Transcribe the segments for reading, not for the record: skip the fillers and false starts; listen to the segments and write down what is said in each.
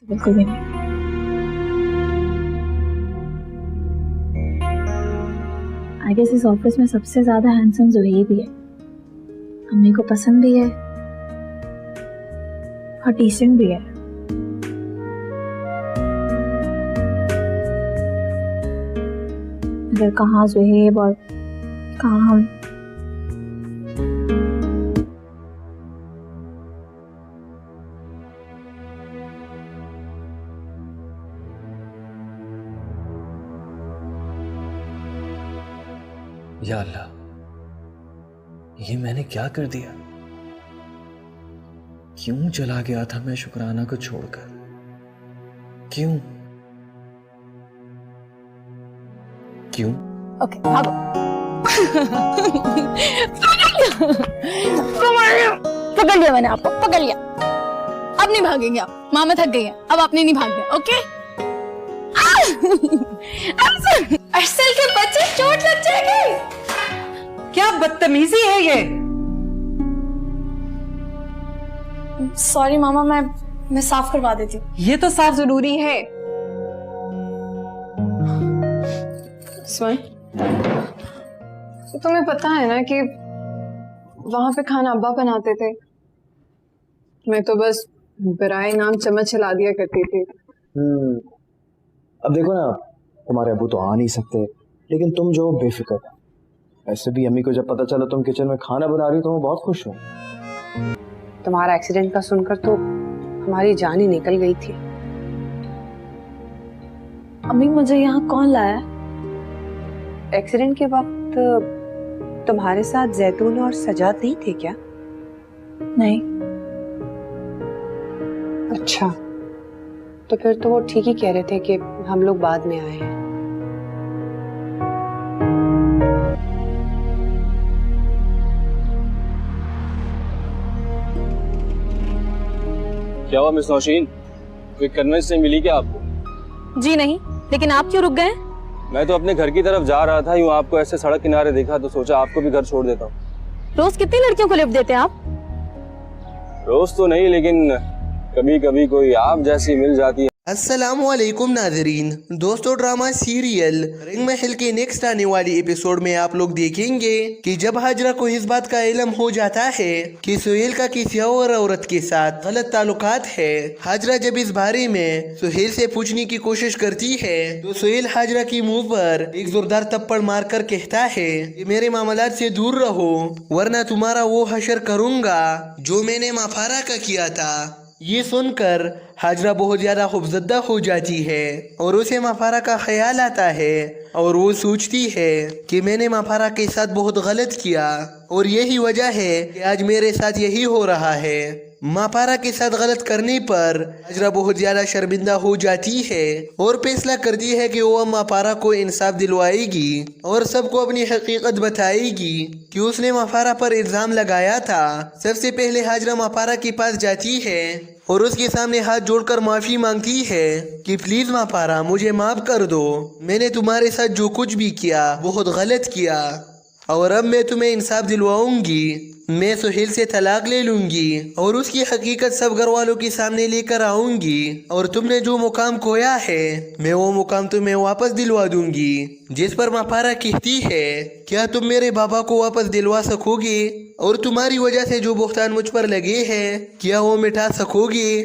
बिल्कुल भी नहीं। आई गेस इस ऑफिस में सबसे ज्यादा हैंडसम ज़ुहैब भी है। अम्मी को पसंद भी है और डिसेंट भी है। अगर कहाँ ज़ुहैब और कहाँ हम। या अल्लाह, ये मैंने क्या कर दिया? क्यों चला गया था मैं शुक्राना को छोड़कर? क्यों? क्यों? ओके, भागो। पकड़ लिया मैंने आपको, पकड़ लिया। अब नहीं भागेंगे आप। मामा थक गई है, अब आपने नहीं भागना, ओके? अरसल के बच्चे, चोट लग जाएगी। क्या बदतमीजी है ये? सॉरी मामा, मैं साफ करवा देती हूँ। ये तो साफ जरूरी है। सुन, तुम्हें पता है ना कि वहां पे खाना अब्बा बनाते थे। मैं तो बस बराए नाम चम्मच चला दिया करती थी। अब देखो ना, तुम्हारे अबू तो आ नहीं सकते, लेकिन तुम जो बेफिक्र। ऐसे भी अम्मी को जब पता चला तुम किचन में खाना बना रही हो तो मैं बहुत खुश हूँ। तुम्हारा एक्सीडेंट का सुनकर तो हमारी जान ही निकल गई थी। अम्मी मुझे यहाँ कौन लाया? एक्सीडेंट के वक्त तुम्हारे साथ जैतून और सजाद नहीं थे क्या? नहीं। अच्छा, तो फिर तो वो ठीक ही कह रहे थे कि हम लोग बाद में आए हैं। क्या हुआ मिस नौशीन, कोई कन्वेंस से मिली क्या आपको? जी नहीं, लेकिन आप क्यों रुक गए? मैं तो अपने घर की तरफ जा रहा था, यूं आपको ऐसे सड़क किनारे देखा तो सोचा आपको भी घर छोड़ देता हूँ। रोज कितनी लड़कियों को लिफ्ट देते हैं आप? रोज तो नहीं, लेकिन कभी कभी कोई आप जैसी मिल जाती है। अस्सलामुअलैकुम नाज़रीन। दोस्तों, ड्रामा सीरियल रिंग महल के नेक्स्ट आने वाली एपिसोड में आप लोग देखेंगे कि जब हाजरा को इस बात का इल्म हो जाता है कि सुहेल का किसी और औरत के साथ गलत ताल्लुकात है, हाजरा जब इस बारे में सुहेल से पूछने की कोशिश करती है तो सुहेल हाजरा की मुंह पर एक जोरदार थप्पड़ मारकर कहता है कि मेरे मामलात से दूर रहो वरना तुम्हारा वो हशर करूंगा जो मैंने माफारा का किया था। ये सुनकर हाजरा बहुत ज्यादा खौफजदा हो जाती है और उसे माफारा का ख्याल आता है और वो सोचती है कि मैंने माफारा के साथ बहुत गलत किया और यही वजह है कि आज मेरे साथ यही हो रहा है। माफारा के साथ गलत करने पर हाजरा बहुत ज्यादा शर्मिंदा हो जाती है और फैसला करती है कि वो माफारा को इंसाफ दिलवाएगी और सबको अपनी हकीकत बताएगी कि उसने माफारा पर इल्जाम लगाया था। सबसे पहले हाजरा माफारा के पास जाती है और उसके सामने हाथ जोड़कर माफी मांगती है कि प्लीज माफारा, मुझे माफ कर दो। मैंने तुम्हारे साथ जो कुछ भी किया बहुत गलत किया और अब मैं तुम्हें इंसाफ दिलवाऊंगी। मैं सुहेल से तलाक ले लूंगी और उसकी हकीकत सब घर वालों के सामने लेकर आऊंगी और तुमने जो मुकाम खोया है मैं वो मुकाम तुम्हें वापस दिलवा दूंगी। जिस पर माफारा कहती है, क्या तुम मेरे बाबा को वापस दिलवा सकोगे और तुम्हारी वजह से जो बुहतान मुझ पर लगे हैं क्या वो मिटा सकोगे?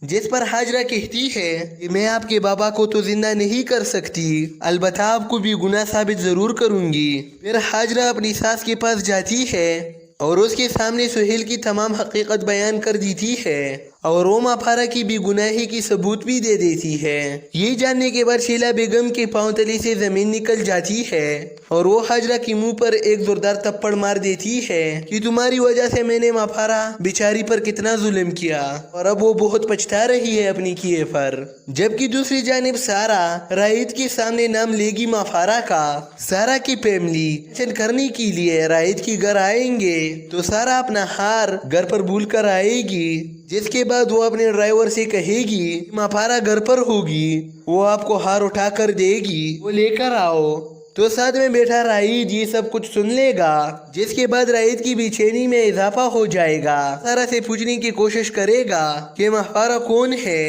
जिस पर हाजरा कहती है कि मैं आपके बाबा को तो जिंदा नहीं कर सकती, अलबत्ता आपको भी गुनाह साबित जरूर करूंगी। फिर हाजरा अपनी सास के पास जाती है और उसके सामने सुहेल की तमाम हकीकत बयान कर देती है और वो माफारा की भी गुनाही की सबूत भी दे देती है। ये जानने के बाद शीला बेगम के पांव तले से जमीन निकल जाती है और वो हाजरा की मुंह पर एक जोरदार थप्पड़ मार देती है कि तुम्हारी वजह से मैंने माफारा बेचारी पर कितना जुल्म किया और अब वो बहुत पछता रही है अपनी किए पर। जबकि दूसरी जानिब सारा राहिद के सामने नाम लेगी माफारा का। सारा की फैमिली दर्शन करने के लिए राहिद के घर आएंगे तो सारा अपना हार घर पर भूल कर आएगी, जिसके बाद वो अपने ड्राइवर से कहेगी माफारा घर पर होगी, वो आपको हार उठा कर देगी, वो लेकर आओ। तो साथ में बैठा राहिद ये सब कुछ सुन लेगा, जिसके बाद राहिद की बेचैनी में इजाफा हो जाएगा। सारा से पूछने की कोशिश करेगा कि माफारा कौन है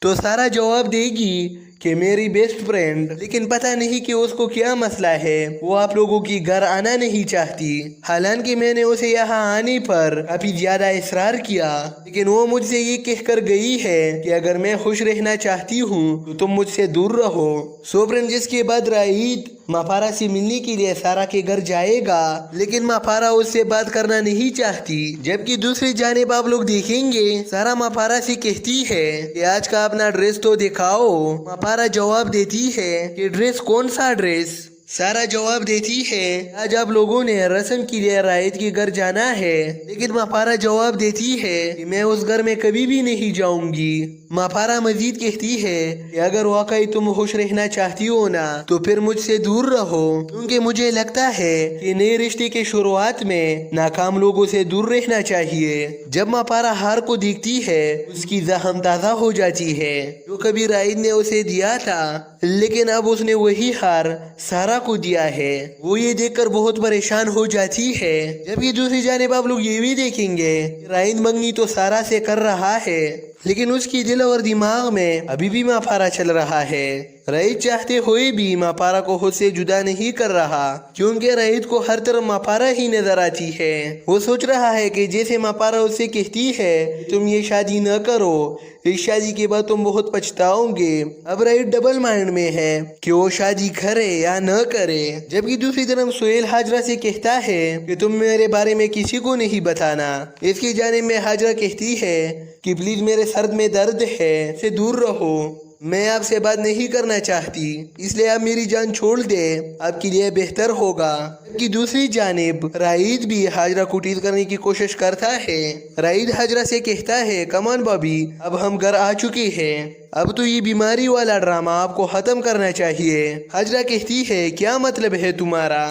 तो सारा जवाब देगी कि मेरी बेस्ट फ्रेंड, लेकिन पता नहीं कि उसको क्या मसला है, वो आप लोगों की घर आना नहीं चाहती। हालांकि मैंने उसे यहाँ आने पर काफी ज्यादा इसरार किया, लेकिन वो मुझसे ये कहकर गई है कि अगर मैं खुश रहना चाहती हूँ तो तुम मुझसे दूर रहो। सो फ्रेंड, जिसके बाद राइद माफारा से मिलने के लिए सारा के घर जाएगा, लेकिन माफारा उससे बात करना नहीं चाहती। जबकि दूसरी जानिब आप लोग देखेंगे सारा माफारा से कहती है कि आज का अपना ड्रेस तो दिखाओ। माफारा जवाब देती है कि ड्रेस कौन सा ड्रेस। सारा जवाब देती है आज आप लोगों ने रस्म के लिए रायत के घर जाना है, लेकिन माफारा जवाब देती है कि मैं उस घर में कभी भी नहीं जाऊंगी। माफारा मजीद कहती है कि अगर वाकई तुम खुश रहना चाहती हो ना तो फिर मुझसे दूर रहो, क्योंकि मुझे लगता है कि नए रिश्ते के शुरुआत में नाकाम लोगों से दूर रहना चाहिए। जब माफारा हार को देखती है उसकी जख्म ताज़ा हो जाती है जो कभी राइद ने उसे दिया था, लेकिन अब उसने वही हार सारा को दिया है। वो ये देखकर बहुत परेशान हो जाती है। जबकि दूसरी जानिब आप लोग ये भी देखेंगे राइद मंगनी तो सारा से कर रहा है, लेकिन उसकी दिल और दिमाग में अभी भी माफारा चल रहा है। राइद चाहते हुए भी माफारा को खुद से जुदा नहीं कर रहा, क्योंकि राइद को हर तरफ माफारा ही नजर आती है। वो सोच रहा है कि जैसे माफारा उससे कहती है तुम ये शादी न करो, इस शादी के बाद तुम बहुत पछताओगे। अब राइद डबल माइंड में है कि वो शादी करे या न करे। जबकि दूसरी तरफ सुहेल हाजरा से कहता है कि तुम मेरे बारे में किसी को नहीं बताना। इसकी जानिब में हाजरा कहती है कि प्लीज मेरे सर में दर्द है, से दूर रहो, मैं आपसे बात नहीं करना चाहती, इसलिए आप मेरी जान छोड़ दे, आपके लिए बेहतर होगा। कि दूसरी जानिब राइद भी हाजरा को टीज करने की कोशिश करता है। राइद हाजरा से कहता है कमान बॉबी, अब हम घर आ चुके हैं, अब तो ये बीमारी वाला ड्रामा आपको खत्म करना चाहिए। हाजरा कहती है क्या मतलब है तुम्हारा?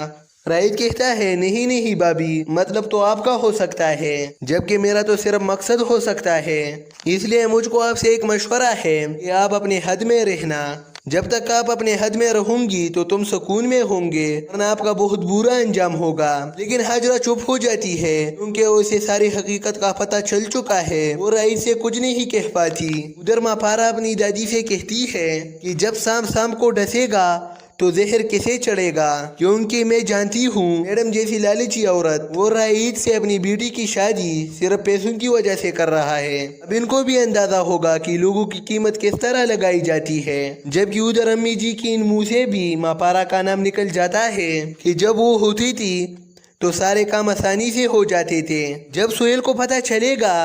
राइद कहता है नहीं नहीं बाबी, मतलब तो आपका हो सकता है, जबकि मेरा तो सिर्फ मकसद हो सकता है। इसलिए मुझको आपसे एक मशवरा है कि आप अपने हद में रहना। जब तक आप अपने हद में रहूंगी तो तुम सुकून में होंगे, वरना आपका बहुत बुरा अंजाम होगा। लेकिन हाजरा चुप हो जाती है क्योंकि उसे सारी हकीकत का पता चल चुका है। वो राइद से कुछ नहीं कह पाती। उधर माफारा अपनी दादी से कहती है कि जब शाम को डसेगा तो जहर किसे चढ़ेगा, क्योंकि मैं जानती हूँ मैडम जैसी लालची औरत वो राइद से अपनी बेटी की शादी सिर्फ पैसों की वजह से कर रहा है। अब इनको भी अंदाजा होगा कि लोगों की कीमत किस तरह लगाई जाती है। जबकि उधर अम्मी जी की इन मुँह से भी माफारा का नाम निकल जाता है कि जब वो होती थी तो सारे काम आसानी से हो जाते थे। जब सुहेल को पता चलेगा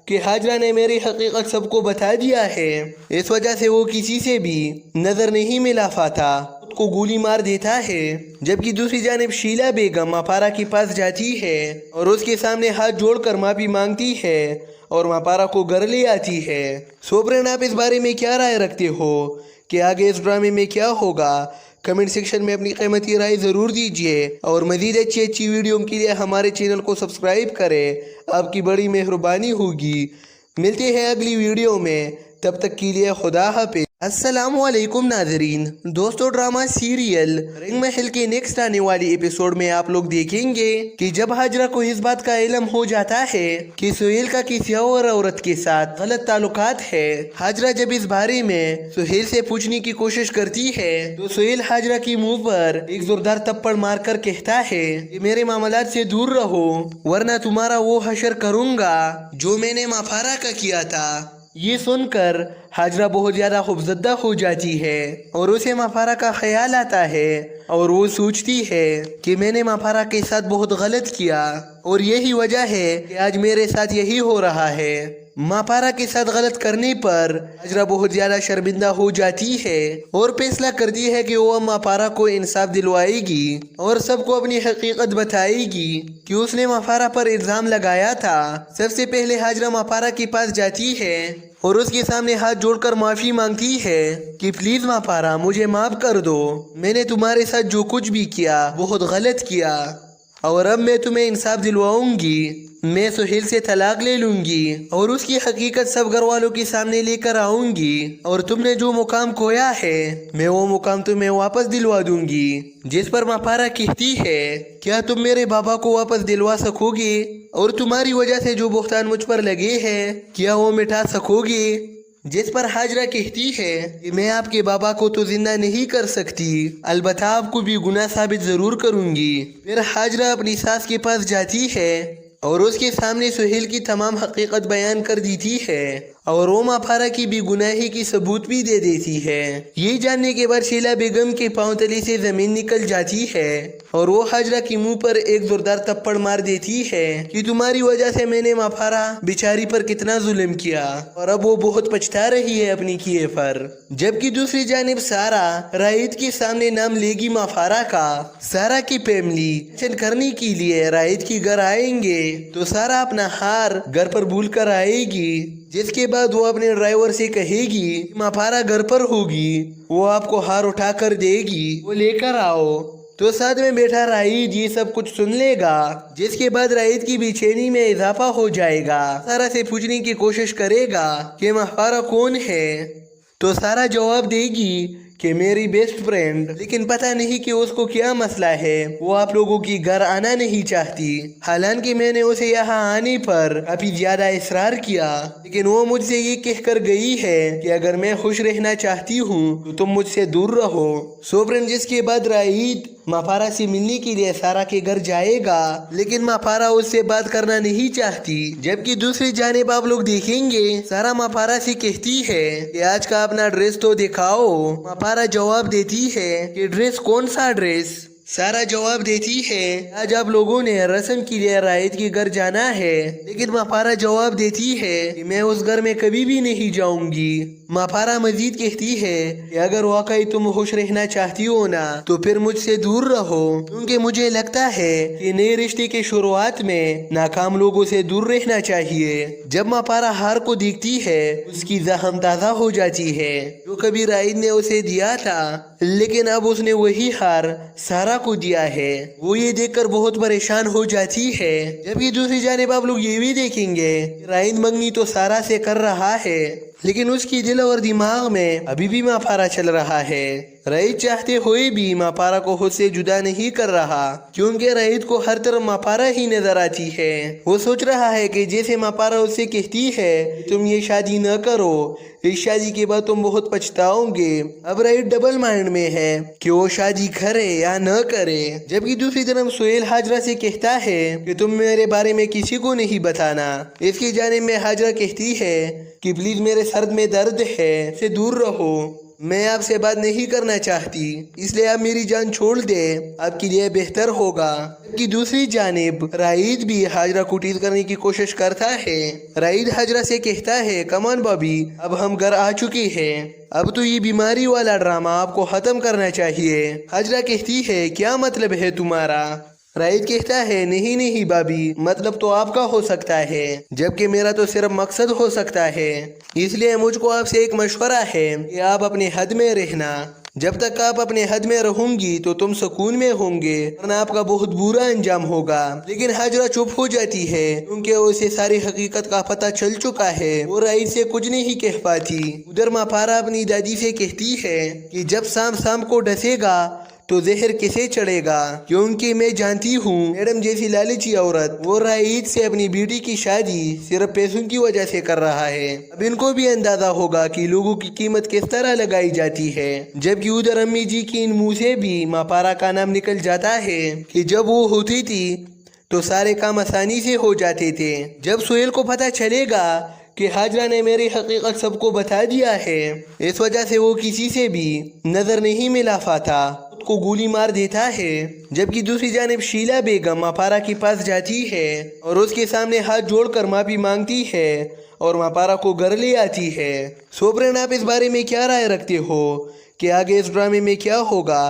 कि हाजरा ने मेरी हकीकत सबको बता दिया है, इस वजह से वो किसी से भी नजर नहीं मिला पाता, को गोली मार देता है। जबकि दूसरी जानिब शीला बेगम माफारा के पास जाती है और उसके सामने हाथ जोड़कर माफी मांगती है और माफारा को घर ले आती है। सो फ्रेंड, आप इस बारे में क्या राय रखते हो कि आगे इस ड्रामे में क्या होगा? कमेंट सेक्शन में अपनी कीमती राय ज़रूर दीजिए और मज़ीद अच्छी वीडियो के लिए हमारे चैनल को सब्सक्राइब करें, आपकी बड़ी मेहरबानी होगी। मिलते हैं अगली वीडियो में, तब तक के लिए खुदा हाफिज़। अस्सलामुअलैकुम नाजरीन, दोस्तों ड्रामा सीरियल रिंग महल के नेक्स्ट आने वाली एपिसोड में आप लोग देखेंगे कि जब हाजरा को इस बात का इल्म हो जाता है कि सुहेल का किसी और औरत के साथ गलत ताल्लुकात है, हाजरा जब इस बारे में सुहेल से पूछने की कोशिश करती है तो सुहेल हाजरा की मुंह पर एक जोरदार थप्पड़ मारकर कहता है कि मेरे मामलात से दूर रहो, वरना तुम्हारा वो हशर करूंगा जो मैंने माफारा का किया था। ये सुनकर हाजरा बहुत ज्यादा खौफजदा हो जाती है और उसे माफारा का ख्याल आता है और वो सोचती है कि मैंने माफारा के साथ बहुत गलत किया और यही वजह है कि आज मेरे साथ यही हो रहा है। माफारा के साथ गलत करने पर हाजरा बहुत ज्यादा शर्मिंदा हो जाती है और फैसला करती है कि वो माफारा को इंसाफ दिलवाएगी और सबको अपनी हकीकत बताएगी कि उसने माफारा पर इल्जाम लगाया था। सबसे पहले हाजरा माफारा के पास जाती है और उसके सामने हाथ जोड़कर माफी मांगती है कि प्लीज माफारा, मुझे माफ कर दो, मैंने तुम्हारे साथ जो कुछ भी किया बहुत गलत किया और अब मैं तुम्हें इंसाफ दिलवाऊंगी। मैं सुहेल से तलाक ले लूंगी और उसकी हकीकत सब घर वालों के सामने लेकर आऊंगी और तुमने जो मुकाम खोया है मैं वो मुकाम तुम्हें वापस दिलवा दूंगी। जिस पर माफारा कहती है क्या तुम मेरे बाबा को वापस दिलवा सकोगे और तुम्हारी वजह से जो बुख्तान मुझ पर लगे हैं क्या वो मिटा सकोगे? जिस पर हाजरा कहती है कि मैं आपके बाबा को तो जिंदा नहीं कर सकती, अलबत्ता आपको भी गुनाह साबित जरूर करूंगी। फिर हाजरा अपनी सास के पास जाती है और उसके सामने सुहेल की तमाम हकीकत बयान कर देती है और वो माफारा की भी गुनाही की सबूत भी दे देती है। ये जानने के बाद शीला बेगम के पांव तले से जमीन निकल जाती है और वो हाजरा के मुंह पर एक जोरदार थप्पड़ मार देती है कि तुम्हारी वजह से मैंने माफारा बेचारी पर कितना जुल्म किया और अब वो बहुत पछता रही है अपनी किए पर। जबकि दूसरी जानिब सारा राहिद के सामने नाम लेगी माफारा का। सारा की फैमिली दर्शन करने के लिए राहिद के घर आएंगे तो सारा अपना हार घर पर भूल कर आएगी, जिसके बाद वो अपने ड्राइवर से कहेगी माफारा घर पर होगी, वो आपको हार उठा कर देगी, वो लेकर आओ। तो साथ में बैठा राहिद ये सब कुछ सुन लेगा, जिसके बाद राहिद की बेचैनी में इजाफा हो जाएगा। सारा से पूछने की कोशिश करेगा कि माफारा कौन है, तो सारा जवाब देगी कि मेरी बेस्ट फ्रेंड, लेकिन पता नहीं कि उसको क्या मसला है, वो आप लोगों की घर आना नहीं चाहती। हालांकि मैंने उसे यहाँ आने पर काफी ज्यादा इसरार किया, लेकिन वो मुझसे ये कहकर गई है कि अगर मैं खुश रहना चाहती हूँ तो तुम मुझसे दूर रहो। सो फ्रेंड, जिसके बाद राहिद माफारा से मिलने के लिए सारा के घर जाएगा, लेकिन माफारा उससे बात करना नहीं चाहती। जबकि दूसरी जानिब आप लोग देखेंगे सारा माफारा से कहती है कि आज का अपना ड्रेस तो दिखाओ। माफारा जवाब देती है कि ड्रेस कौन सा ड्रेस। सारा जवाब देती है आज आप लोगों ने रस्म के लिए राहिद के घर जाना है, लेकिन माफारा जवाब देती है कि मैं उस घर में कभी भी नहीं जाऊंगी। माफारा मजीद कहती है कि अगर वाकई तुम खुश रहना चाहती हो ना तो फिर मुझसे दूर रहो, क्योंकि मुझे लगता है कि नए रिश्ते के शुरुआत में नाकाम लोगों से दूर रहना चाहिए। जब माफारा हार को देखती है उसकी जख्म ताज़ा हो जाती है जो कभी राहिद ने उसे दिया था, लेकिन अब उसने वही हार सारा को दिया है। वो ये देखकर बहुत परेशान हो जाती है। जबकि दूसरी जानिब आप लोग ये भी देखेंगे राहिद मंगनी तो सारा से कर रहा है, लेकिन उसकी दिल और दिमाग में अभी भी माफारा चल रहा है। राहिद चाहते हुए भी माफारा को खुद से जुदा नहीं कर रहा, क्योंकि राहिद को हर तरफ माफारा ही नजर आती है। वो सोच रहा है कि जैसे माफारा उससे कहती है तुम ये शादी न करो, इस शादी के बाद तुम बहुत पछताओगे। अब राहिद डबल माइंड में है कि वो शादी करे या न करे। जबकि दूसरी तरफ सुहेल हाजरा से कहता है कि तुम मेरे बारे में किसी को नहीं बताना। इसकी जानिब में हाजरा कहती है कि प्लीज मेरे सर में दर्द है, से दूर रहो, मैं आपसे बात नहीं करना चाहती, इसलिए आप मेरी जान छोड़ दे, आपके लिए बेहतर होगा। कि दूसरी जानिब राहिद भी हाजरा को टीज करने की कोशिश करता है। राहिद हाजरा से कहता है कमान भाभी, अब हम घर आ चुके हैं, अब तो ये बीमारी वाला ड्रामा आपको खत्म करना चाहिए। हाजरा कहती है क्या मतलब है तुम्हारा? राहिद कहता है नहीं नहीं भाभी, मतलब तो आपका हो सकता है, जबकि मेरा तो सिर्फ मकसद हो सकता है। इसलिए मुझको आपसे एक मशवरा है कि आप अपने हद में रहना। जब तक आप अपने हद में रहूंगी तो तुम सुकून में होंगे, वरना आपका बहुत बुरा अंजाम होगा। लेकिन हाजरा चुप हो जाती है क्योंकि उसे सारी हकीकत का पता चल चुका है। वो राहिद से कुछ नहीं कह पाती। उधर माफारा अपनी दादी से कहती है कि जब शाम को डसेगा तो जहर किसे चढ़ेगा, क्योंकि मैं जानती हूँ मैडम जैसी लालची औरत वो राहिद से अपनी बेटी की शादी सिर्फ पैसों की वजह से कर रहा है। अब इनको भी अंदाजा होगा कि लोगों की कीमत किस तरह लगाई जाती है। जबकि उधर अम्मी जी की इन मुँह से भी माफारा का नाम निकल जाता है कि जब वो होती थी तो सारे काम आसानी से हो जाते थे। जब सुहेल को पता चलेगा कि हाजरा ने मेरी हकीकत सबको बता दिया है, इस वजह से वो किसी से भी नजर नहीं मिला पाता, को गोली मार देता है। जबकि दूसरी जानिब शीला बेगम माफारा के पास जाती है और उसके सामने हाथ जोड़कर माफी मांगती है और माफारा को घर ले आती है। सो फ्रेंड, आप इस बारे में क्या राय रखते हो कि आगे इस ड्रामे में क्या होगा?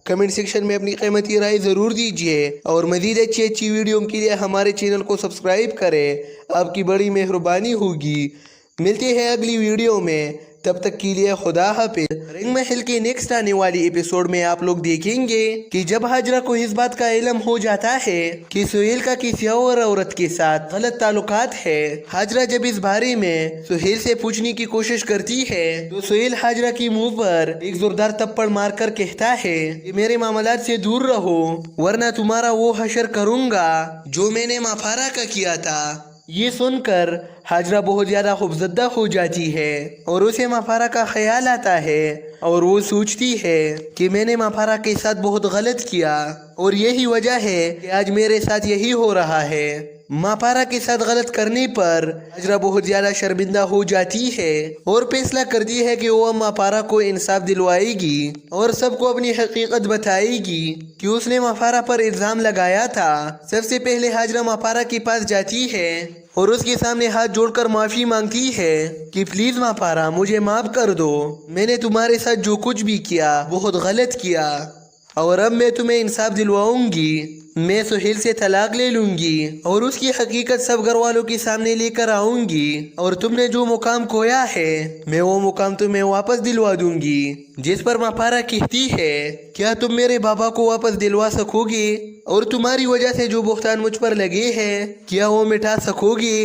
कमेंट सेक्शन में अपनी कीमती राय ज़रूर दीजिए और मज़ीद अच्छी वीडियो के लिए हमारे चैनल को सब्सक्राइब करें, आपकी बड़ी मेहरबानी होगी। मिलते हैं अगली वीडियो में, तब तक के लिए खुदा हाफिज। रिंग महल के नेक्स्ट आने वाली एपिसोड में आप लोग देखेंगे कि जब हाजरा को इस बात का इल्म हो जाता है कि सुहेल का किसी और औरत के साथ गलत ताल्लुकात है, हाजरा जब इस बारे में सुहेल से पूछने की कोशिश करती है तो सुहेल हाजरा की मुंह पर एक जोरदार थप्पड़ मारकर कहता है कि मेरे मामलात से दूर रहो, वरना तुम्हारा वो हशर करूंगा जो मैंने माफारा का किया था। ये सुनकर हाजरा बहुत ज्यादा खौफजदा हो जाती है और उसे माफारा का ख्याल आता है और वो सोचती है कि मैंने माफारा के साथ बहुत गलत किया और यही वजह है कि आज मेरे साथ यही हो रहा है। माफारा के साथ गलत करने पर हाजरा बहुत ज्यादा शर्मिंदा हो जाती है और फैसला करती है कि वो माफारा को इंसाफ दिलवाएगी और सबको अपनी हकीकत बताएगी कि उसने माफारा पर इल्जाम लगाया था। सबसे पहले हाजरा माफारा के पास जाती है और उसके सामने हाथ जोड़कर माफी मांगती है कि प्लीज माफारा मुझे माफ कर दो, मैंने तुम्हारे साथ जो कुछ भी किया बहुत गलत किया और अब मैं तुम्हें इंसाफ दिलवाऊंगी। मैं सुहेल से तलाक ले लूंगी और उसकी हकीकत सब घर वालों के सामने लेकर आऊंगी और तुमने जो मुकाम खोया है मैं वो मुकाम तुम्हें वापस दिलवा दूंगी। जिस पर माफारा कहती है क्या तुम मेरे बाबा को वापस दिलवा सकोगे और तुम्हारी वजह से जो बुहतान मुझ पर लगे हैं क्या वो मिटा सकोगे।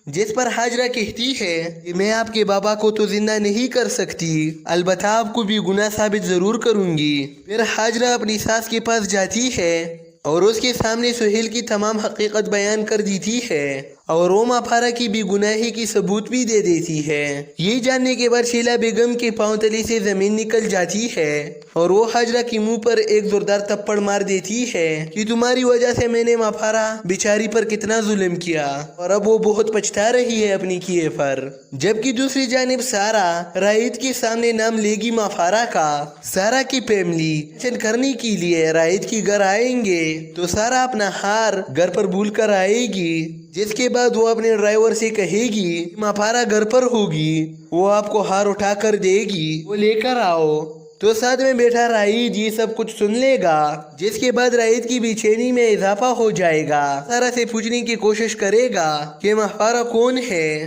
जिस पर हाजरा कहती है कि मैं आपके बाबा को तो जिंदा नहीं कर सकती, अलबत्ता आपको भी गुनाह साबित जरूर करूंगी। फिर हाजरा अपनी सास के पास जाती है और उसके सामने सुहेल की तमाम हकीकत बयान कर देती है और वो माफारा की भी गुनाही की सबूत भी दे देती है। ये जानने के बाद शीला बेगम के पांव तले से जमीन निकल जाती है और वो हाजरा के मुंह पर एक जोरदार थप्पड़ मार देती है कि तुम्हारी वजह से मैंने माफारा बेचारी पर कितना जुल्म किया और अब वो बहुत पछता रही है अपनी किए पर। जबकि दूसरी जानिब सारा राइद के सामने नाम लेगी माफारा का। सारा की फैमिली दर्शन करने के लिए राइद के घर आएंगे तो सारा अपना हार घर पर भूल कर आएगी, जिसके बाद वो अपने ड्राइवर से कहेगी माफारा घर पर होगी, वो आपको हार उठा कर देगी, वो लेकर आओ। तो साथ में बैठा राइद ये सब कुछ सुन लेगा, जिसके बाद राइद की बेचैनी में इजाफा हो जाएगा। सारा से पूछने की कोशिश करेगा कि माफारा कौन है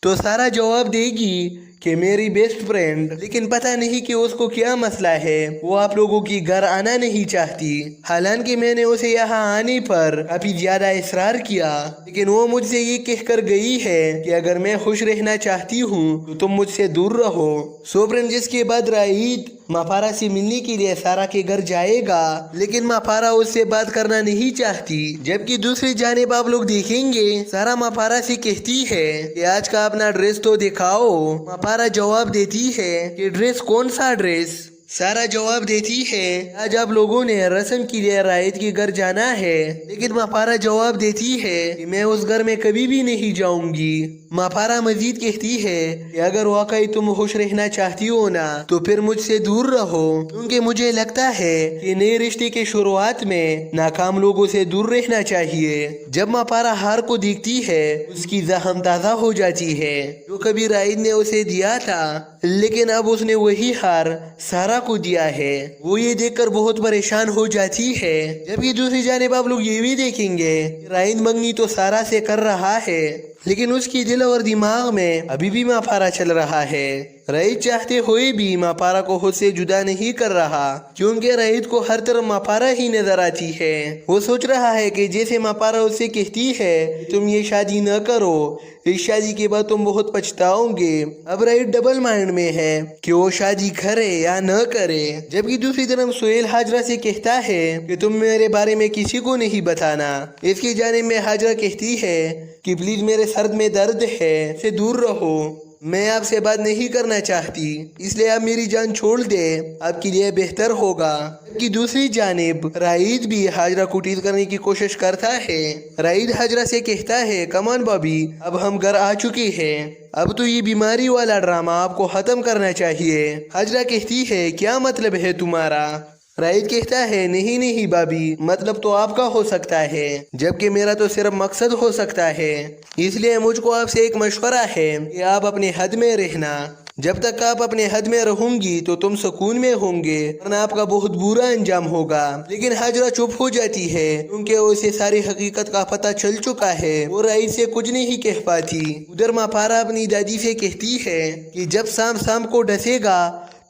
तो सारा जवाब देगी कि मेरी बेस्ट फ्रेंड, लेकिन पता नहीं कि उसको क्या मसला है, वो आप लोगों की घर आना नहीं चाहती। हालांकि मैंने उसे यहाँ आने पर काफी ज्यादा इसरार किया, लेकिन वो मुझसे ये कहकर गई है कि अगर मैं खुश रहना चाहती हूँ तो तुम मुझसे दूर रहो। सो फ्रेंड, जिसके बाद राइद माफारा से मिलने के लिए सारा के घर जाएगा, लेकिन माफारा उससे बात करना नहीं चाहती। जबकि दूसरी जानिब आप लोग देखेंगे सारा माफारा से कहती है कि आज का अपना ड्रेस तो दिखाओ। माफारा जवाब देती है कि ड्रेस कौन सा ड्रेस। सारा जवाब देती है आज आप लोगों ने रस्म के लिए राइद के घर जाना है, लेकिन माफारा जवाब देती है कि मैं उस घर में कभी भी नहीं जाऊंगी। माफारा मजीद कहती है कि अगर वाकई तुम खुश रहना चाहती हो ना तो फिर मुझसे दूर रहो, क्योंकि मुझे लगता है कि नए रिश्ते के शुरुआत में नाकाम लोगों से दूर रहना चाहिए। जब माफारा हार को देखती है उसकी जख्म ताज़ा हो जाती है जो कभी राइद ने उसे दिया था, लेकिन अब उसने वही हार सारा को दिया है। वो ये देखकर बहुत परेशान हो जाती है। जबकि दूसरी जानिब आप लोग ये भी देखेंगे राइद मंगनी तो सारा से कर रहा है, लेकिन उसकी दिल और दिमाग में अभी भी माफारा चल रहा है। राइद चाहते हुए भी माफारा को खुद से जुदा नहीं कर रहा, क्योंकि राइद को हर तरफ माफारा ही नजर आती है। वो सोच रहा है कि जैसे माफारा उससे कहती है तुम ये शादी न करो, इस शादी के बाद तुम बहुत पछताओगे। अब राइद डबल माइंड में है कि वो शादी करे या न करे। जबकि दूसरी तरफ सुहेल हाजरा से कहता है कि तुम मेरे बारे में किसी को नहीं बताना। इसकी जानिब में हाजरा कहती है कि प्लीज मेरे सर में दर्द है, से दूर रहो, मैं आपसे बात नहीं करना चाहती, इसलिए आप मेरी जान छोड़ दे, आपके लिए बेहतर होगा। कि दूसरी जानिब राइद भी हाजरा को टीज करने की कोशिश करता है। राइद हाजरा से कहता है कमान भाभी, अब हम घर आ चुके हैं, अब तो ये बीमारी वाला ड्रामा आपको खत्म करना चाहिए। हाजरा कहती है क्या मतलब है तुम्हारा। राइद कहता है नहीं नहीं भाभी, मतलब तो आपका हो सकता है, जबकि मेरा तो सिर्फ मकसद हो सकता है। इसलिए मुझको आपसे एक मशवरा है कि आप अपने हद में रहना। जब तक आप अपने हद में रहूंगी तो तुम सुकून में होंगे, वरना आपका बहुत बुरा अंजाम होगा। लेकिन हाजरा चुप हो जाती है क्योंकि उसे सारी हकीकत का पता चल चुका है। वो राइद से कुछ नहीं कह पाती। उधर माफारा अपनी दादी से कहती है कि जब शाम को डसेगा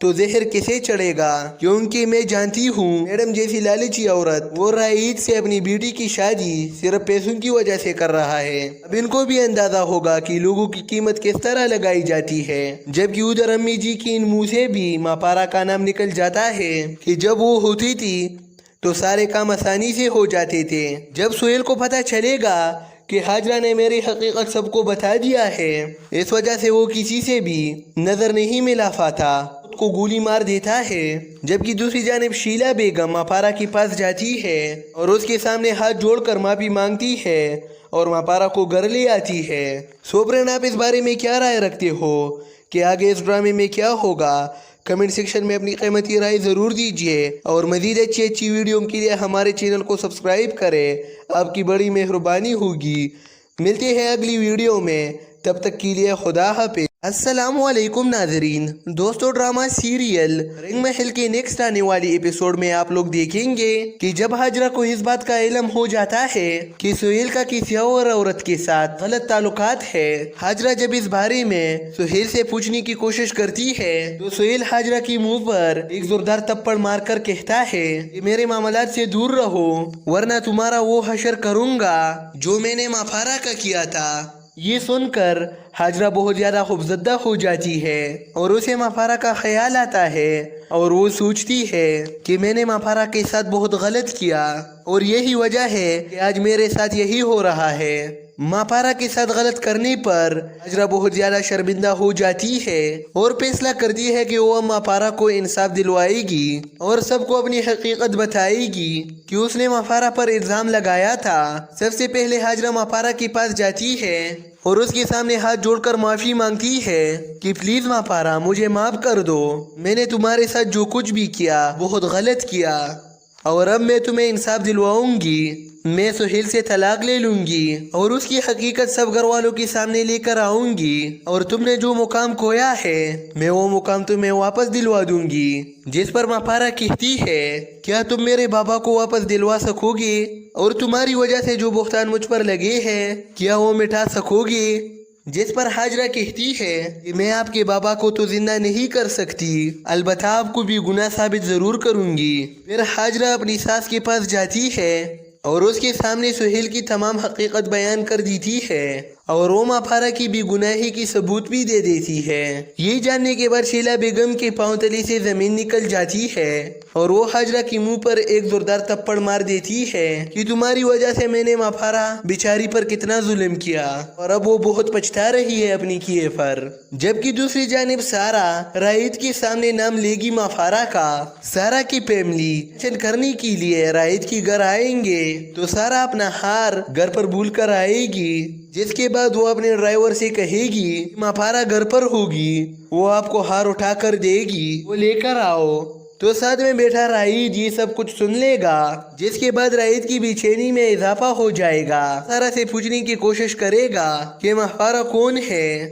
तो जहर किसे चढ़ेगा, क्योंकि मैं जानती हूँ मैडम जैसी लालची औरत वो राइद से अपनी बेटी की शादी सिर्फ पैसों की वजह से कर रहा है। अब इनको भी अंदाजा होगा कि लोगों की कीमत किस तरह लगाई जाती है। जबकि उधर अम्मी जी की इन मुंह से भी माफारा का नाम निकल जाता है कि जब वो होती थी तो सारे काम आसानी से हो जाते थे। जब सुहेल को पता चलेगा कि हाजरा ने मेरी हकीकत सबको बता दिया है। इस वजह से वो किसी से भी नजर नहीं मिला पाता, को गोली मार देता है। जबकि दूसरी जानिब शीला बेगम मापारा के पास जाती है और उसके सामने हाथ जोड़कर माफी मांगती है और मापारा को घर ले आती है। सोबरन, आप इस बारे में क्या राय रखते हो कि आगे इस ड्रामे में क्या होगा? कमेंट सेक्शन में अपनी कीमती राय ज़रूर दीजिए और मज़ीद अच्छी वीडियो के लिए हमारे चैनल को सब्सक्राइब करें, आपकी बड़ी मेहरबानी होगी। मिलते हैं अगली वीडियो में, तब तक के लिए खुदा हाफिज़। अस्सलामुअलैकुम नाजरीन, दोस्तों ड्रामा सीरियल रिंग महल के नेक्स्ट आने वाली एपिसोड में आप लोग देखेंगे कि जब हाजरा को इस बात का इल्म हो जाता है कि सुहेल का किसी और औरत के साथ गलत ताल्लुकात है, हाजरा जब इस बारे में सुहेल से पूछने की कोशिश करती है तो सुहेल हाजरा की मुंह पर एक जोरदार थप्पड़ मारकर कहता है कि मेरे मामलात से दूर रहो वरना तुम्हारा वो हशर करूंगा जो मैंने माफारा का किया था। ये सुनकर हाजरा बहुत ज़्यादा खौफजदा हो जाती है और उसे माफारा का ख्याल आता है और वो सोचती है कि मैंने माफारा के साथ बहुत गलत किया और यही वजह है कि आज मेरे साथ यही हो रहा है। माफारा के साथ गलत करने पर हाजरा बहुत ज़्यादा शर्मिंदा हो जाती है और फैसला करती है कि वो माफारा को इंसाफ दिलवाएगी और सबको अपनी हकीकत बताएगी कि उसने माफारा पर इल्ज़ाम लगाया था। सबसे पहले हाजरा माफारा के पास जाती है और उसके सामने हाथ जोड़कर माफ़ी मांगती है कि प्लीज़ माफारा, मुझे माफ़ कर दो, मैंने तुम्हारे साथ जो कुछ भी किया बहुत गलत किया और अब मैं तुम्हें इंसाफ दिलवाऊंगी। मैं सुहेल से तलाक ले लूंगी और उसकी हकीकत सब घर वालों के सामने लेकर आऊंगी और तुमने जो मुकाम खोया है मैं वो मुकाम तुम्हें वापस दिलवा दूंगी। जिस पर माफारा कहती है, क्या तुम मेरे बाबा को वापस दिलवा सकोगे और तुम्हारी वजह से जो बुख्तान मुझ पर लगे हैं क्या वो मिटा सकोगे? जिस पर हाजरा कहती है कि मैं आपके बाबा को तो जिंदा नहीं कर सकती, अलबत्ता आपको भी गुनाह साबित ज़रूर करूंगी। फिर हाजरा अपनी सास के पास जाती है और उसके सामने सुहेल की तमाम हकीकत बयान कर देती है और वो माफारा की भी गुनाही की सबूत भी दे देती है। ये जानने के बाद शीला बेगम के पांव तले से जमीन निकल जाती है और वो हाजरा की मुंह पर एक जोरदार थप्पड़ मार देती है कि तुम्हारी वजह से मैंने माफारा बेचारी पर कितना जुल्म किया और अब वो बहुत पछता रही है अपनी किए पर। जबकि दूसरी जानिब सारा राहिद के सामने नाम लेगी माफारा का। सारा की फैमिली दर्शन करने के लिए राहिद के घर आएंगे तो सारा अपना हार घर पर भूल कर आएगी, जिसके बाद वो अपने ड्राइवर से कहेगी माफारा घर पर होगी, वो आपको हार उठा कर देगी, वो लेकर आओ। तो साथ में बैठा राहिद ये सब कुछ सुन लेगा, जिसके बाद राहिद की बेचैनी में इजाफा हो जाएगा। सारा से पूछने की कोशिश करेगा कि माफारा कौन है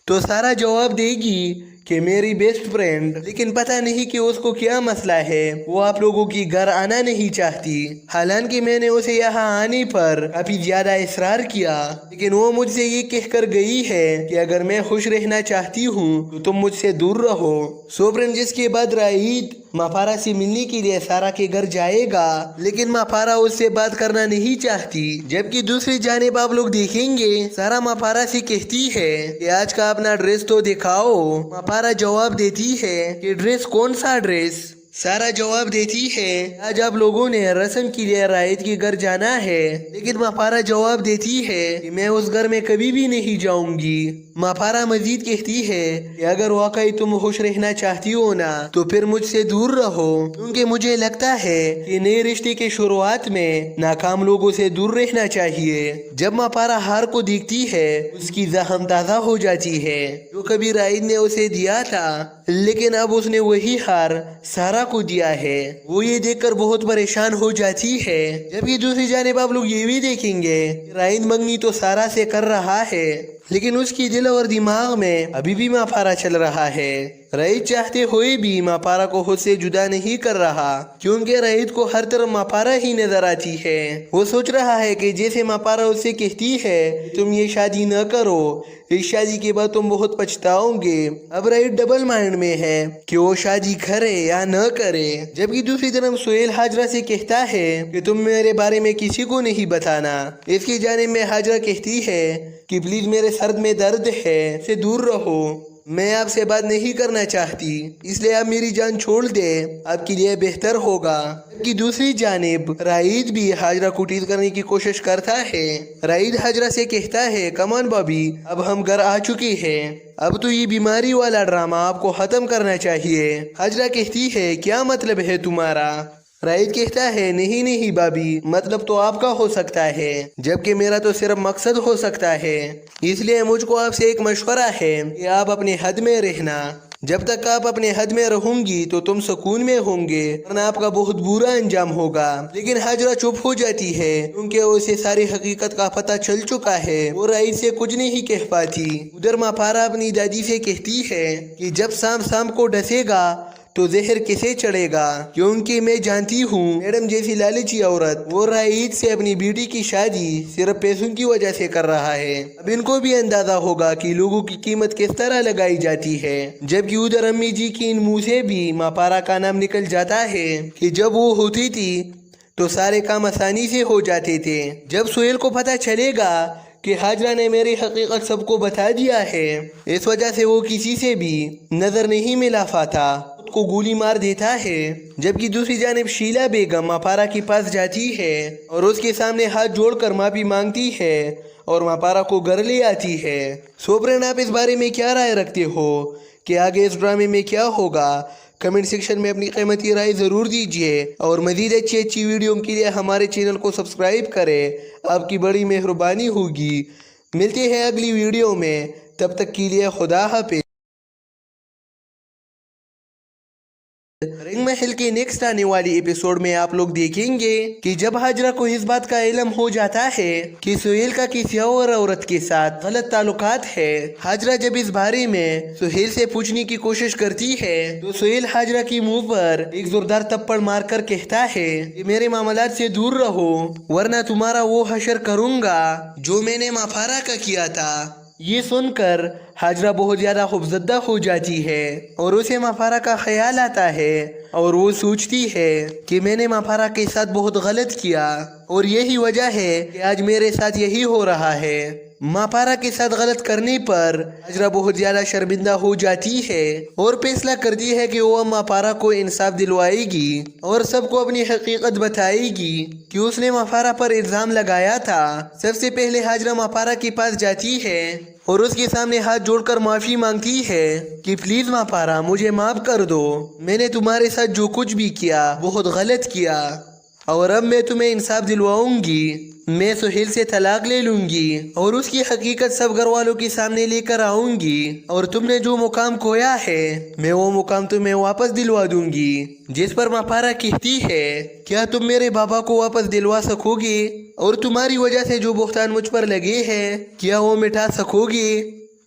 तो सारा जवाब देगी कि मेरी बेस्ट फ्रेंड, लेकिन पता नहीं कि उसको क्या मसला है, वो आप लोगों की घर आना नहीं चाहती। हालांकि मैंने उसे यहाँ आने पर काफी ज्यादा इसरार किया, लेकिन वो मुझसे ये कहकर गई है कि अगर मैं खुश रहना चाहती हूँ तो तुम मुझसे दूर रहो। सोबरन, जिसके बाद राहिद माफारा से मिलने के लिए सारा के घर जाएगा, लेकिन माफारा उससे बात करना नहीं चाहती। जबकि दूसरी जानिब आप लोग देखेंगे सारा माफारा से कहती है कि आज का अपना ड्रेस तो दिखाओ। माफारा जवाब देती है कि ड्रेस? कौन सा ड्रेस? सारा जवाब देती है आज आप लोगों ने रस्म के लिए राहिद के घर जाना है, लेकिन माफारा जवाब देती है कि मैं उस घर में कभी भी नहीं जाऊंगी। माफारा मजीद कहती है कि अगर वाकई तुम खुश रहना चाहती हो ना तो फिर मुझसे दूर रहो, क्योंकि मुझे लगता है कि नए रिश्ते के शुरुआत में नाकाम लोगों से दूर रहना चाहिए। जब माफारा हार को देखती है उसकी जख्म ताज़ा हो जाती है जो कभी राहिद ने उसे दिया था, लेकिन अब उसने वही हार सारा को दिया है। वो ये देखकर बहुत परेशान हो जाती है। जबकि दूसरी जानिब आप लोग ये भी देखेंगे राहिद मंगनी तो सारा से कर रहा है, लेकिन उसकी दिल और दिमाग में अभी भी माफारा चल रहा है। राहिद चाहते हुए भी माफारा को खुद से जुदा नहीं कर रहा, क्योंकि राहिद को हर तरफ माफारा ही नजर आती है। वो सोच रहा है कि जैसे माफारा उससे कहती है तुम ये शादी न करो, इस शादी के बाद तुम बहुत पछताओगे। अब राहिद डबल माइंड में है कि वो शादी करे या न करे। जबकि दूसरी तरफ सुहेल हाजरा से कहता है कि तुम मेरे बारे में किसी को नहीं बताना। इसकी जानिब में हाजरा कहती है कि प्लीज मेरे सर में दर्द है, से दूर रहो। मैं आपसे बात नहीं करना चाहती, इसलिए आप मेरी जान छोड़ दे, आपके लिए बेहतर होगा। कि दूसरी जानिब राइद भी हाजरा को टीज करने की कोशिश करता है। राइद हाजरा से कहता है, कमान बॉबी, अब हम घर आ चुके हैं, अब तो ये बीमारी वाला ड्रामा आपको खत्म करना चाहिए। हाजरा कहती है, क्या मतलब है तुम्हारा? राइद कहता है, नहीं नहीं बाबी, मतलब तो आपका हो सकता है, जबकि मेरा तो सिर्फ मकसद हो सकता है। इसलिए मुझको आपसे एक मशवरा है कि आप अपने हद में रहना। जब तक आप अपने हद में रहूंगी तो तुम सुकून में होंगे, वरना आपका बहुत बुरा अंजाम होगा। लेकिन हाजरा चुप हो जाती है क्योंकि उसे सारी हकीकत का पता चल चुका है। वो राइद से कुछ नहीं कह पाती। उधर मापारा अपनी दादी से कहती है कि जब शाम को डसेगा तो जहर किसे चढ़ेगा, क्योंकि मैं जानती हूँ मैडम जैसी लालची औरत वो राइद से अपनी बेटी की शादी सिर्फ पैसों की वजह से कर रहा है। अब इनको भी अंदाजा होगा कि लोगों की कीमत किस तरह लगाई जाती है। जबकि उधर अम्मी जी की इन मुँह से भी मापारा का नाम निकल जाता है कि जब वो होती थी तो सारे काम आसानी से हो जाते थे। जब सोहेल को पता चलेगा कि हाजरा ने मेरी हकीकत सबको बता दिया है, इस वजह से वो किसी से भी नजर नहीं मिला पाता, को गोली मार देता है। जबकि दूसरी जानिब शीला बेगम मापारा के पास जाती है और उसके सामने हाथ जोड़कर माफी मांगती है और मापारा को घर ले आती है। सोबरन, आप इस बारे में क्या राय रखते हो कि आगे इस ड्रामे में क्या होगा? कमेंट सेक्शन में अपनी कीमती राय ज़रूर दीजिए और मज़ीद अच्छी वीडियो के लिए हमारे चैनल को सब्सक्राइब करें, आपकी बड़ी मेहरबानी होगी। मिलते हैं अगली वीडियो में, तब तक के लिए खुदा हाफिज़। रिंग महल के नेक्स्ट आने वाली एपिसोड में आप लोग देखेंगे कि जब हाजरा को इस बात का इल्म हो जाता है कि सुहेल का किसी और औरत के साथ गलत ताल्लुकात है, हाजरा जब इस बारे में सुहेल से पूछने की कोशिश करती है तो सुहेल हाजरा की मुंह पर एक जोरदार थप्पड़ मारकर कहता है कि मेरे मामलात से दूर रहो, वरना तुम्हारा वो हशर करूंगा जो मैंने माफारा का किया था। ये सुनकर हाजरा बहुत ज्यादा खौफजदा हो जाती है और उसे माफारा का ख्याल आता है और वो सोचती है कि मैंने माफारा के साथ बहुत गलत किया और यही वजह है कि आज मेरे साथ यही हो रहा है। माफारा के साथ गलत करने पर हाजरा बहुत ज्यादा शर्मिंदा हो जाती है और फैसला करती है कि वो माफारा को इंसाफ दिलवाएगी और सबको अपनी हकीकत बताएगी कि उसने माफारा पर इल्जाम लगाया था। सबसे पहले हाजरा माफारा के पास जाती है और उसके सामने हाथ जोड़कर माफी मांगती है कि प्लीज माफारा, मुझे माफ कर दो, मैंने तुम्हारे साथ जो कुछ भी किया बहुत गलत किया और अब मैं तुम्हें इंसाफ दिलवाऊंगी। मैं सुहेल से तलाक ले लूंगी और उसकी हकीकत सब घर वालों के सामने लेकर आऊंगी और तुमने जो मुकाम खोया है मैं वो मुकाम तुम्हें वापस दिलवा दूंगी। जिस पर माफारा कहती है, क्या तुम मेरे बाबा को वापस दिलवा सकोगे और तुम्हारी वजह से जो बुहतान मुझ पर लगे हैं क्या वो मिटा सकोगे?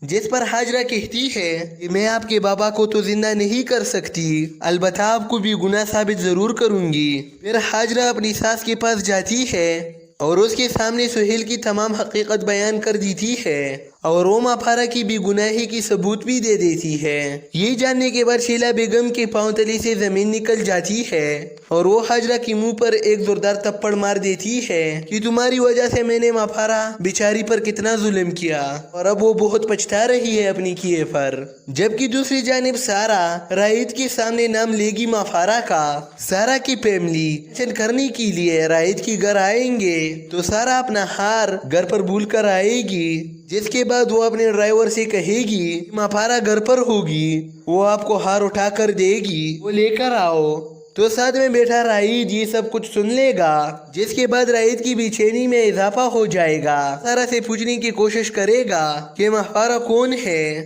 जिस पर हाजरा कहती है कि मैं आपके बाबा को तो जिंदा नहीं कर सकती, अलबत्ता आपको भी गुनाह साबित जरूर करूंगी। फिर हाजरा अपनी सास के पास जाती है और उसके सामने सुहेल की तमाम हकीकत बयान कर देती है और वो माफारा की भी गुनाही की सबूत भी दे देती है। ये जानने के बाद शीला बेगम के पांव तले से जमीन निकल जाती है और वो हाजरा की मुंह पर एक जोरदार थप्पड़ मार देती है कि तुम्हारी वजह से मैंने माफारा बेचारी पर कितना जुल्म किया और अब वो बहुत पछता रही है अपनी किए पर। जबकि दूसरी जानिब सारा राइद के सामने नाम लेगी माफारा का। सारा की फैमिली दर्शन करने के लिए राइद के घर आएंगे तो सारा अपना हार घर पर भूल कर आएगी, जिसके बाद वो अपने ड्राइवर से कहेगी माफारा घर पर होगी, वो आपको हार उठा कर देगी, वो लेकर आओ। तो साथ में बैठा राइद ये सब कुछ सुन लेगा, जिसके बाद राइद की बेचैनी में इजाफा हो जाएगा। सारा से पूछने की कोशिश करेगा कि माफारा कौन है,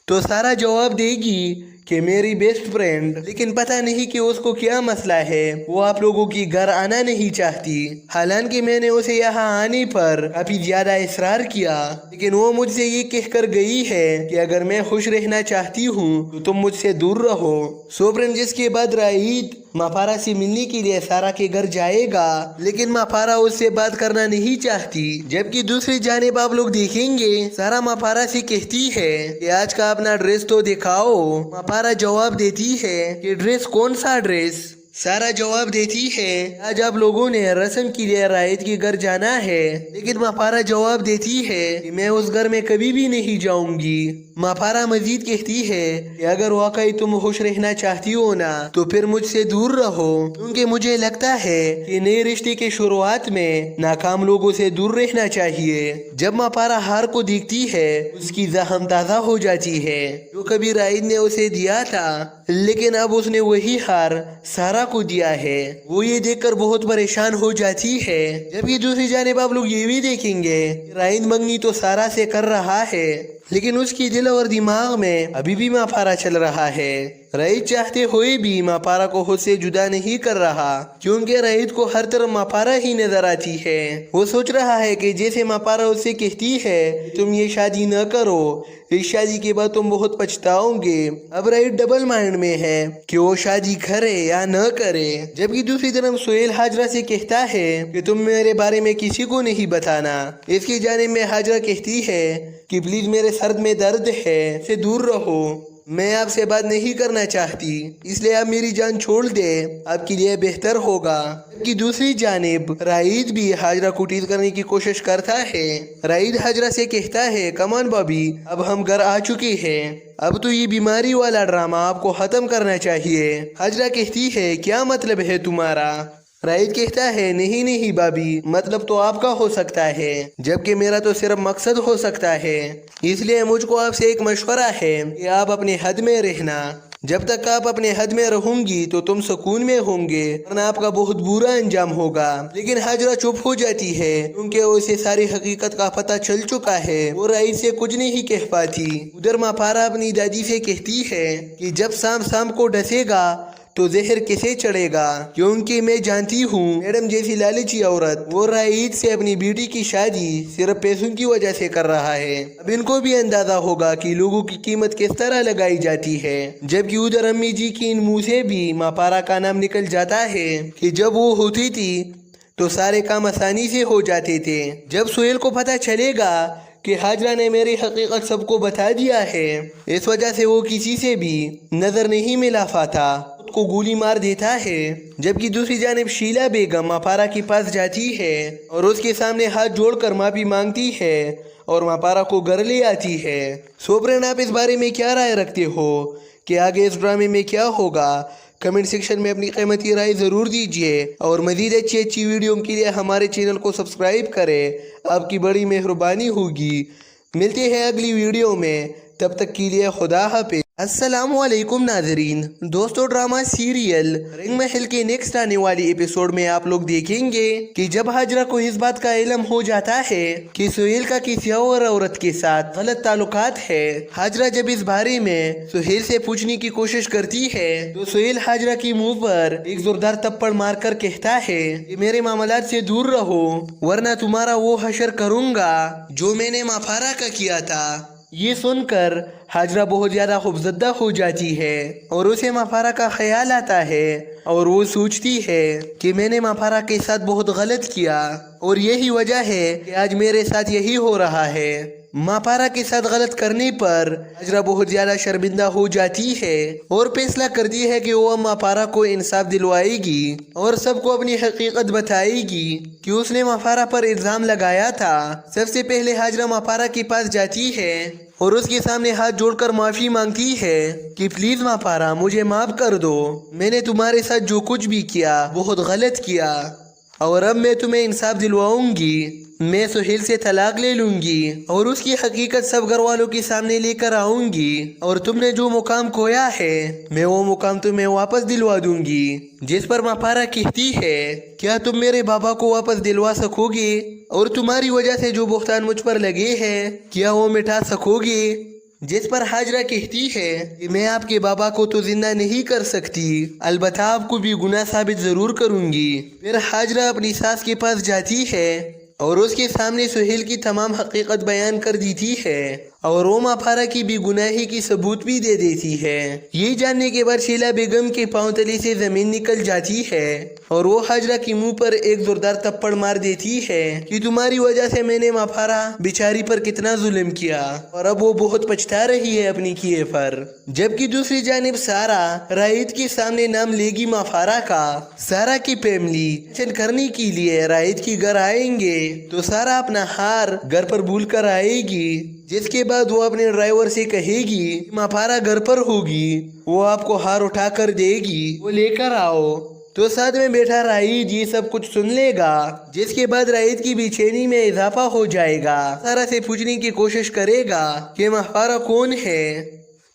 तो सारा जवाब देगी कि मेरी बेस्ट फ्रेंड, लेकिन पता नहीं कि उसको क्या मसला है, वो आप लोगों की घर आना नहीं चाहती। हालांकि मैंने उसे यहाँ आने पर काफी ज्यादा इसरार किया, लेकिन वो मुझसे ये कहकर गई है कि अगर मैं खुश रहना चाहती हूँ तो तुम मुझसे दूर रहो। सोबरन, जिसके बाद राइद माफारा से मिलने के लिए सारा के घर जाएगा, लेकिन माफारा उससे बात करना नहीं चाहती। जबकि दूसरी जानिब आप लोग देखेंगे सारा माफारा से कहती है कि आज का अपना ड्रेस तो दिखाओ। माफारा जवाब देती है कि ड्रेस? कौन सा ड्रेस? सारा जवाब देती है आज आप लोगों ने रस्म के लिए रायत के घर जाना है, लेकिन मापारा जवाब देती है कि मैं उस घर में कभी भी नहीं जाऊंगी। मापारा मजीद कहती है कि अगर वाकई तुम खुश रहना चाहती हो ना तो फिर मुझसे दूर रहो, क्योंकि मुझे लगता है कि नए रिश्ते के शुरुआत में नाकाम लोगों से दूर रहना चाहिए। जब मापारा हार को देखती है उसकी जख्म ताज़ा हो जाती है जो कभी रायद ने उसे दिया था, लेकिन अब उसने वही हार सारा को दिया है। वो ये देखकर बहुत परेशान हो जाती है। जबकि दूसरी जानिब आप लोग ये भी देखेंगे रायद मंगनी तो सारा से कर रहा है, लेकिन उसकी दिल और दिमाग में अभी भी मापारा चल रहा है। रायद चाहते हुए भी मापारा को खुद से जुदा नहीं कर रहा, क्योंकि रायद को हर तरफ मापारा ही नजर आती है। वो सोच रहा है कि जैसे मापारा उससे कहती है तुम ये शादी न करो, इस शादी के बाद तुम बहुत पछताओगे। अब रायद डबल माइंड में है कि वो शादी करे या न करे। जबकि दूसरी तरफ सुहेल हाजरा से कहता है कि तुम मेरे बारे में किसी को नहीं बताना। इसकी जानिब में हाजरा कहती है कि प्लीज मेरे सर में दर्द है, से दूर रहो, मैं आपसे बात नहीं करना चाहती, इसलिए आप मेरी जान छोड़ दे, आपके लिए बेहतर होगा। कि दूसरी जानिब रायद भी हाजरा को टीज करने की कोशिश करता है। रायद हाजरा से कहता है कमान बॉबी, अब हम घर आ चुके हैं, अब तो ये बीमारी वाला ड्रामा आपको खत्म करना चाहिए। हाजरा कहती है क्या मतलब है तुम्हारा? रायद कहता है नहीं नहीं बाबी, मतलब तो आपका हो सकता है, जबकि मेरा तो सिर्फ मकसद हो सकता है। इसलिए मुझको आपसे एक मशवरा है कि आप अपने हद में रहना। जब तक आप अपने हद में रहूंगी तो तुम सुकून में होंगे, वरना आपका बहुत बुरा अंजाम होगा। लेकिन हाजरा चुप हो जाती है क्योंकि उसे सारी हकीकत का पता चल चुका है। वो रायद से कुछ नहीं कह पाती। उधर मापारा अपनी दादी से कहती है कि जब सांप को डसेगा तो जहर किसे चढ़ेगा, क्योंकि मैं जानती हूँ मैडम जैसी लालची औरत वो रायद से अपनी बेटी की शादी सिर्फ पैसों की वजह से कर रहा है। अब इनको भी अंदाजा होगा कि लोगों की कीमत किस तरह लगाई जाती है। जबकि उधर अम्मी जी की इन मुँह से भी मापारा का नाम निकल जाता है कि जब वो होती थी तो सारे काम आसानी से हो जाते थे। जब सुहेल को पता चलेगा कि हाजरा ने मेरी हकीकत सबको बता दिया है, इस वजह से वो किसी से भी नजर नहीं मिला पाता, को गोली मार देता है। जबकि दूसरी जानिब शीला बेगम मापारा के पास जाती है और उसके सामने हाथ जोड़कर माफी मांगती है और मापारा को घर ले आती है। सोबरन, आप इस बारे में क्या राय रखते हो कि आगे इस ड्रामे में क्या होगा? कमेंट सेक्शन में अपनी कीमती राय ज़रूर दीजिए और मज़ीद अच्छी वीडियो के लिए हमारे चैनल को सब्सक्राइब करें। आपकी बड़ी मेहरबानी होगी। मिलते हैं अगली वीडियो में, तब तक के लिए खुदा हाफिज़। अस्सलामुअलैकुम नाज़रीन, दोस्तों ड्रामा सीरियल रिंग महल के नेक्स्ट आने वाली एपिसोड में आप लोग देखेंगे कि जब हाजरा को इस बात का इल्म हो जाता है कि सुहेल का किसी और औरत के साथ गलत ताल्लुकात है, हाजरा जब इस बारे में सुहेल से पूछने की कोशिश करती है तो सुहेल हाजरा की मुंह पर एक जोरदार थप्पड़ मारकर कहता है कि मेरे मामलात से दूर रहो, वरना तुम्हारा वो हशर करूंगा जो मैंने मापारा का किया था। ये सुनकर हाजरा बहुत ज्यादा खौफजदा हो जाती है और उसे मापारा का ख्याल आता है और वो सोचती है कि मैंने मापारा के साथ बहुत गलत किया और यही वजह है कि आज मेरे साथ यही हो रहा है। मापारा के साथ गलत करने पर हाजरा बहुत ज्यादा शर्मिंदा हो जाती है और फैसला करती है कि वो मापारा को इंसाफ दिलवाएगी और सबको अपनी हकीकत बताएगी कि उसने मापारा पर इल्जाम लगाया था। सबसे पहले हाजरा मापारा के पास जाती है और उसके सामने हाथ जोड़कर माफी मांगती है कि प्लीज मापारा, मुझे माफ कर दो, मैंने तुम्हारे साथ जो कुछ भी किया बहुत गलत किया और अब मैं तुम्हें इंसाफ दिलवाऊंगी। मैं सुहेल से तलाक ले लूंगी और उसकी हकीकत सब घर वालों के सामने लेकर आऊंगी और तुमने जो मुकाम खोया है मैं वो मुकाम तुम्हें वापस दिलवा दूंगी। जिस पर मापारा कहती है क्या तुम मेरे बाबा को वापस दिलवा सकोगे और तुम्हारी वजह से जो बुहतान मुझ पर लगे हैं क्या वो मिटा सकोगे? जिस पर हाजरा कहती है कि मैं आपके बाबा को तो जिंदा नहीं कर सकती, अलबत्ता आपको भी गुनाह साबित जरूर करूंगी। फिर हाजरा अपनी सास के पास जाती है और उसके सामने सुहेल की तमाम हकीकत बयान कर देती है और वो माफारा की भी गुनाही की सबूत भी दे देती है। ये जानने के बाद शीला बेगम के पांव तले से जमीन निकल जाती है और वो हाजरा के मुंह पर एक जोरदार थप्पड़ मार देती है कि तुम्हारी वजह से मैंने माफारा बेचारी पर कितना जुल्म किया और अब वो बहुत पछता रही है अपनी किए पर। जबकि दूसरी जानिब सारा राहिद के सामने नाम लेगी माफारा का। सारा की फैमिली एक्शन करने के लिए राहिद के घर आएंगे तो सारा अपना हार घर पर भूल कर आएगी, जिसके बाद वो अपने ड्राइवर से कहेगी माफारा घर पर होगी, वो आपको हार उठा कर देगी, वो लेकर आओ। तो साथ में बैठा राहिद ये सब कुछ सुन लेगा, जिसके बाद राहिद की बेचैनी में इजाफा हो जाएगा। सारा से पूछने की कोशिश करेगा कि माफारा कौन है,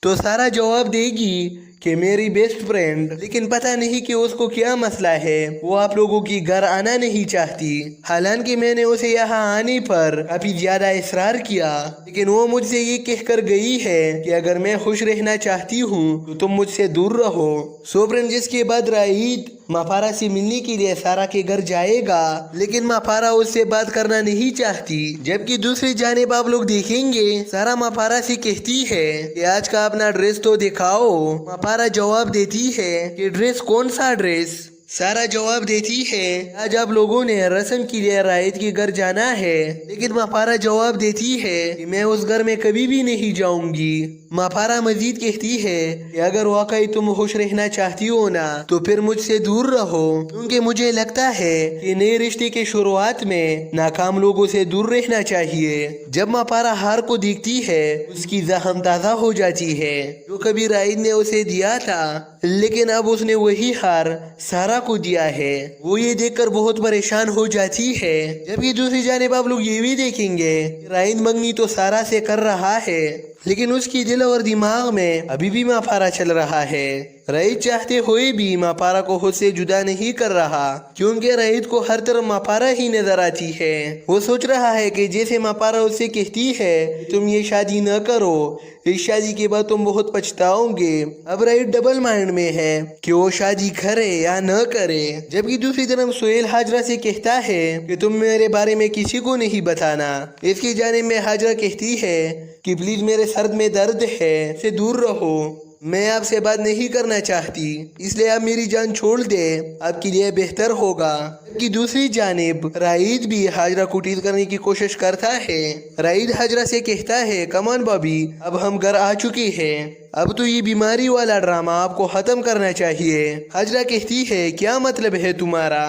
तो सारा जवाब देगी कि मेरी बेस्ट फ्रेंड, लेकिन पता नहीं कि उसको क्या मसला है, वो आप लोगों की घर आना नहीं चाहती। हालांकि मैंने उसे यहाँ आने पर काफी ज्यादा इसरार किया, लेकिन वो मुझसे ये कहकर गई है कि अगर मैं खुश रहना चाहती हूँ तो तुम मुझसे दूर रहो। सो फ्रेंड, जिसके बाद राहिद माफारा से मिलने के लिए सारा के घर जाएगा, लेकिन माफारा उससे बात करना नहीं चाहती। जबकि दूसरी जानिब आप लोग देखेंगे सारा माफारा से कहती है कि आज का अपना ड्रेस तो दिखाओ। माफारा जवाब देती है कि ड्रेस कौन सा ड्रेस। सारा जवाब देती है आज आप लोगों ने रस्म के लिए राहिद के घर जाना है, लेकिन माफारा जवाब देती है कि मैं उस घर में कभी भी नहीं जाऊंगी। माफारा मजीद कहती है कि अगर वाकई तुम खुश रहना चाहती हो ना तो फिर मुझसे दूर रहो, क्योंकि मुझे लगता है कि नए रिश्ते के शुरुआत में नाकाम लोगों से दूर रहना चाहिए। जब माफारा हार को देखती है उसकी जख्म ताज़ा हो जाती है जो कभी राहिद ने उसे दिया था, लेकिन अब उसने वही हार सारा को दिया है। वो ये देखकर बहुत परेशान हो जाती है। जबकि दूसरी जानिब आप लोग ये भी देखेंगे राहिद मंगनी तो सारा से कर रहा है, लेकिन उसकी दिल और दिमाग में अभी भी माफारा चल रहा है। राहिद चाहते हुए भी माफारा को खुद से जुदा नहीं कर रहा, क्योंकि राहिद को हर तरफ माफारा ही नजर आती है। वो सोच रहा है कि जैसे माफारा उससे कहती है तुम ये शादी न करो, इस शादी के बाद तुम बहुत पछताओगे। अब राहिद डबल माइंड में है कि वो शादी करे या न करे। जबकि दूसरी तरफ सुहेल हाजरा से कहता है कि तुम मेरे बारे में किसी को नहीं बताना। इसकी जानिब में हाजरा कहती है कि प्लीज मेरे सर में दर्द है, से दूर रहो, मैं आपसे बात नहीं करना चाहती, इसलिए आप मेरी जान छोड़ दे, आपके लिए बेहतर होगा। कि दूसरी जानिब राहिद भी हाजरा को टीज करने की कोशिश करता है। राहिद हाजरा से कहता है कमान बॉबी, अब हम घर आ चुके हैं, अब तो ये बीमारी वाला ड्रामा आपको खत्म करना चाहिए। हाजरा कहती है क्या मतलब है तुम्हारा।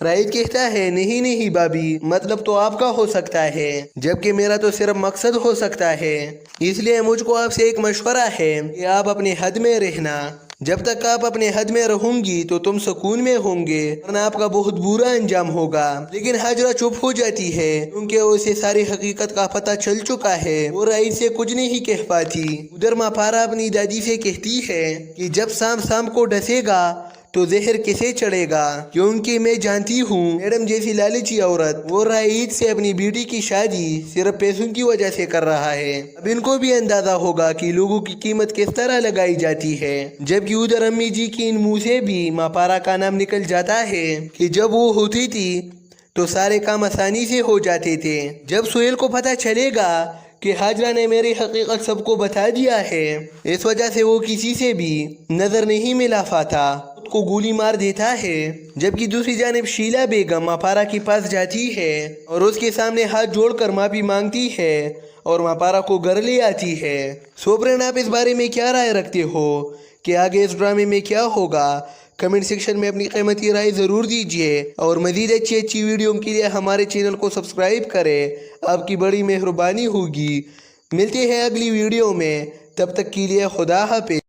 राहिद कहता है नहीं नहीं भाभी, मतलब तो आपका हो सकता है, जबकि मेरा तो सिर्फ मकसद हो सकता है। इसलिए मुझको आपसे एक मशवरा है कि आप अपने हद में रहना। जब तक आप अपने हद में रहूंगी तो तुम सुकून में होंगे, वरना आपका बहुत बुरा अंजाम होगा। लेकिन हाजरा चुप हो जाती है क्योंकि उसे सारी हकीकत का पता चल चुका है। वो राहिद से कुछ नहीं कह पाती। उधर माफारा अपनी दादी से कहती है कि जब शाम को डसेगा तो जहर किसे चढ़ेगा, क्योंकि मैं जानती हूँ मैडम जैसी लालची औरत वो राहिद से अपनी बेटी की शादी सिर्फ पैसों की वजह से कर रहा है। अब इनको भी अंदाजा होगा कि लोगों की कीमत किस तरह लगाई जाती है। जबकि उधर अम्मी जी की इन मुंह से भी माफारा का नाम निकल जाता है कि जब वो होती थी तो सारे काम आसानी से हो जाते थे। जब सुहेल को पता चलेगा कि हाजरा ने मेरी हकीकत सबको बता दिया है, इस वजह से वो किसी से भी नजर नहीं मिला पाता, को गोली मार देता है। जबकि दूसरी जानिब शीला बेगम माफारा के पास जाती है और उसके सामने हाथ जोड़कर माफी मांगती है और माफारा को घर ले आती है। सो फ्रेंड, आप इस बारे में क्या राय रखते हो कि आगे इस ड्रामे में क्या होगा? कमेंट सेक्शन में अपनी कीमती राय ज़रूर दीजिए और मज़ीद अच्छी वीडियो के लिए हमारे चैनल को सब्सक्राइब करें। आपकी बड़ी मेहरबानी होगी। मिलते हैं अगली वीडियो में, तब तक के लिए खुदा हाफिज़।